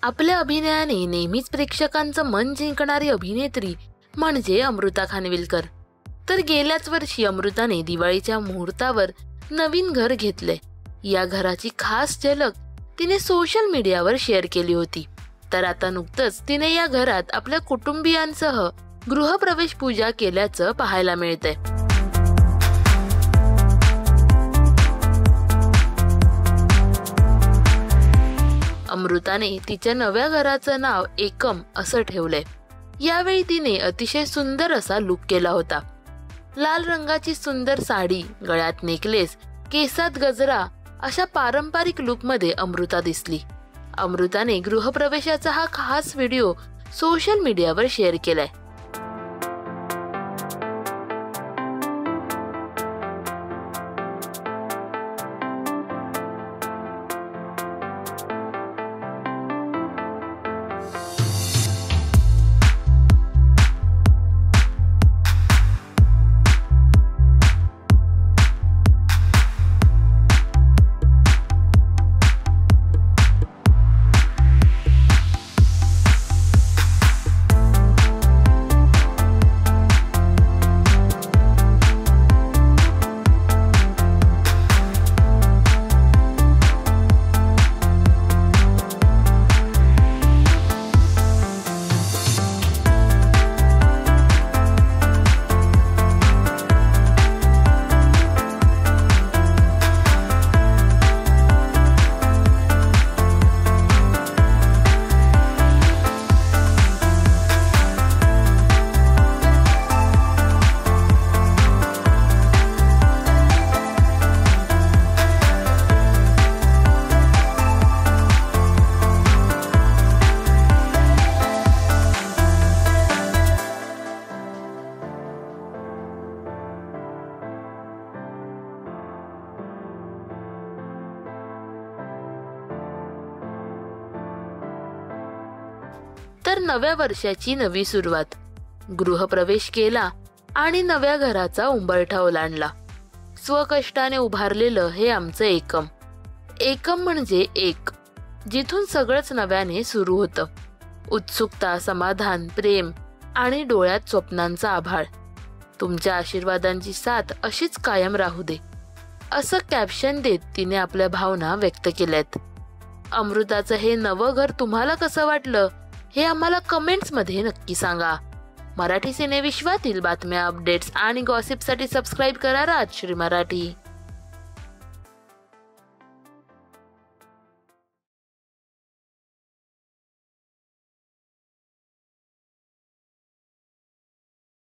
आपल्या अभिनयाने नेहमीच प्रेक्षकांचं मन जिंकणारी अभिनेत्री म्हणजे अमृता खानविलकर. तर गेल्याच वर्षी अमृताने दिवाळीच्या मुहूर्तावर नवीन घर घेतलंय. या घराची खास झलक तिने सोशल मीडियावर शेअर केली होती. तर आता नुकतंच तिने या घरात आपल्या कुटुंबियांसह गृहप्रवेश पूजा केल्याचं पाहायला मिळतंय. अमृताने तिच्या नव्या घराचं नाव एकम असं ठेवलंय. यावेळी तिने अतिशय सुंदर असा लुक केला होता. लाल रंगाची सुंदर साडी, गळ्यात नेकलेस, केसात गजरा अशा पारंपरिक लुकमध्ये अमृता दिसली. अमृताने गृहप्रवेशाचा हा खास व्हिडिओ सोशल मीडियावर शेअर केलाय. तर नव्या वर्षाची नवी सुरुवात, गृहप्रवेश केला आणि नव्या घराचा उंबरठा ओलांडला. स्वकष्टाने उभारलेलं हे आमचं एकम. एकम म्हणजे एक, जिथून सगळंच नव्याने सुरू होतं. उत्सुकता, समाधान, प्रेम आणि डोळ्यात स्वप्नांचा आभाळ. तुमच्या आशीर्वादांची साथ अशीच कायम राहू दे, असं कॅप्शन देत तिने आपल्या भावना व्यक्त केल्यात. अमृताचं हे नवं घर तुम्हाला कसं वाटलं हे आम्हाला कमेंट्स मध्ये नक्की सांगा. मराठी सिनेविश्वातील बातम्या, अपडेट्स आणि गॉसिपसाठी सबस्क्राईब करा राजश्री मराठी.